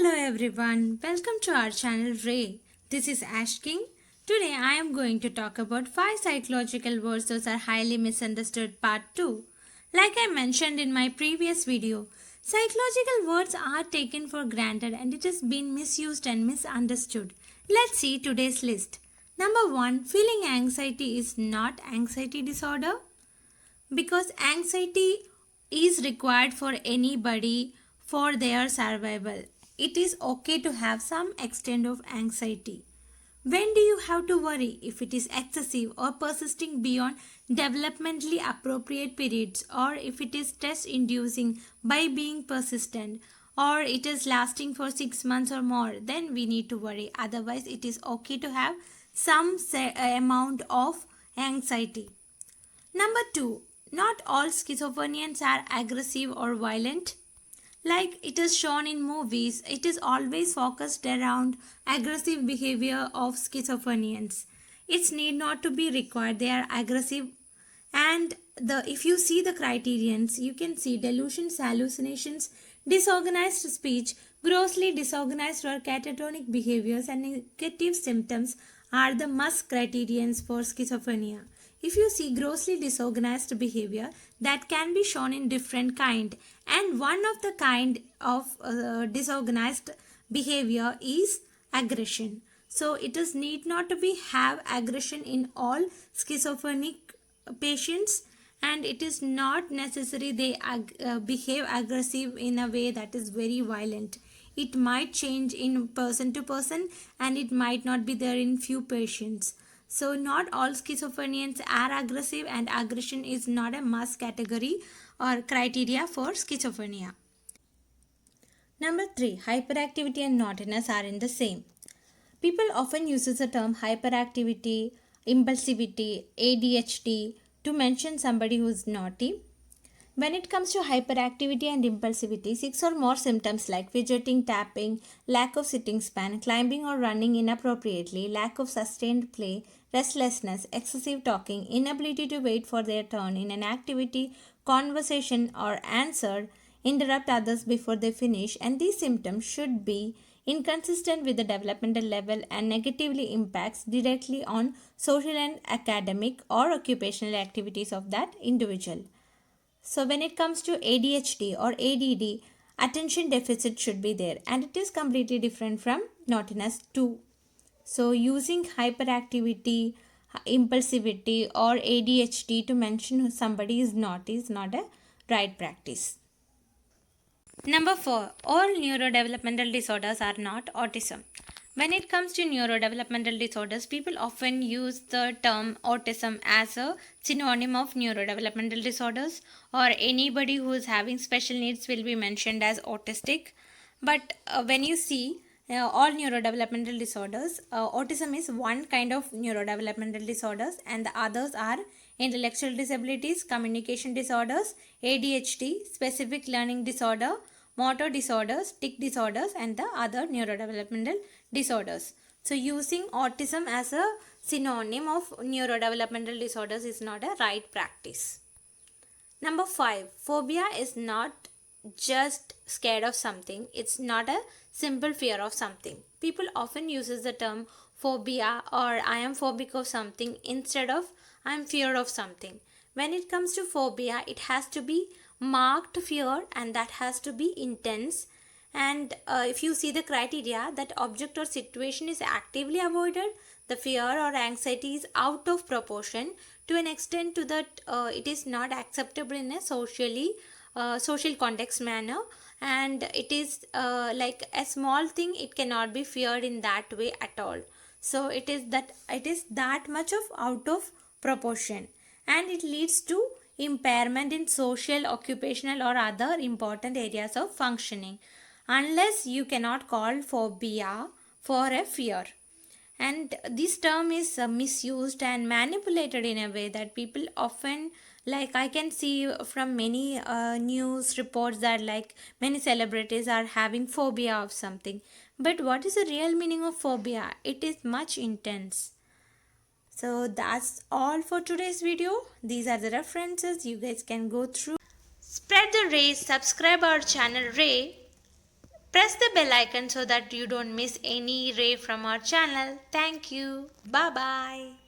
Hello everyone, welcome to our channel Ray. This is Ash King. Today I am going to talk about 5 psychological words that are highly misunderstood part 2. Like I mentioned in my previous video, psychological words are taken for granted and it has been misused and misunderstood. Let's see today's list. Number 1, feeling anxiety is not anxiety disorder because anxiety is required for anybody for their survival. It is okay to have some extent of anxiety. When do you have to worry? If it is excessive or persisting beyond developmentally appropriate periods, or if it is stress inducing by being persistent, or it is lasting for 6 months or more, then we need to worry. Otherwise, it is okay to have some amount of anxiety. Number 2, not all schizophrenians are aggressive or violent. Like it is shown in movies, it is always focused around aggressive behavior of schizophrenians. It's need not to be required. They are aggressive, and if you see the criterions, you can see delusions, hallucinations, disorganized speech, grossly disorganized or catatonic behaviors, and negative symptoms are the must criterions for schizophrenia. If you see grossly disorganized behavior, that can be shown in different kind, and one of the kind of disorganized behavior is aggression. So it is need not to be have aggression in all schizophrenic patients, and it is not necessary they behave aggressive in a way that is very violent. It might change in person to person and it might not be there in few patients. So not all schizophrenians are aggressive, and aggression is not a must category or criteria for schizophrenia. Number 3, hyperactivity and naughtiness are in the same. People often use the term hyperactivity, impulsivity, ADHD to mention somebody who is naughty. When it comes to hyperactivity and impulsivity, 6 or more symptoms like fidgeting, tapping, lack of sitting span, climbing or running inappropriately, lack of sustained play, restlessness, excessive talking, inability to wait for their turn in an activity, conversation or answer, interrupt others before they finish, and these symptoms should be inconsistent with the developmental level and negatively impacts directly on social and academic or occupational activities of that individual. So when it comes to ADHD or ADD, attention deficit should be there, and it is completely different from naughtiness too. So using hyperactivity, impulsivity or ADHD to mention somebody is naughty is not a right practice. Number 4, all neurodevelopmental disorders are not autism. When it comes to neurodevelopmental disorders, people often use the term autism as a synonym of neurodevelopmental disorders, or anybody who is having special needs will be mentioned as autistic. But when you see all neurodevelopmental disorders, autism is one kind of neurodevelopmental disorders, and the others are intellectual disabilities, communication disorders, ADHD, specific learning disorder, motor disorders, tic disorders, and the other neurodevelopmental disorders. So using autism as a synonym of neurodevelopmental disorders is not a right practice. Number 5, phobia is not just scared of something. It's not a simple fear of something. People often uses the term phobia or I am phobic of something instead of I am fear of something. When it comes to phobia, it has to be marked fear, and that has to be intense. And if you see the criteria, that object or situation is actively avoided, the fear or anxiety is out of proportion to an extent to that it is not acceptable in a social context manner, and it is like a small thing, it cannot be feared in that way at all. So it is that much of out of proportion, and it leads to impairment in social, occupational or other important areas of functioning, unless you cannot call phobia for a fear. And this term is misused and manipulated in a way that people often, like I can see from many news reports that like many celebrities are having phobia of something, but what is the real meaning of phobia? It is much intense. So that's all for today's video. These are the references you guys can go through. Spread the ray, subscribe our channel Ray. Press the bell icon so that you don't miss any ray from our channel. Thank you. Bye bye.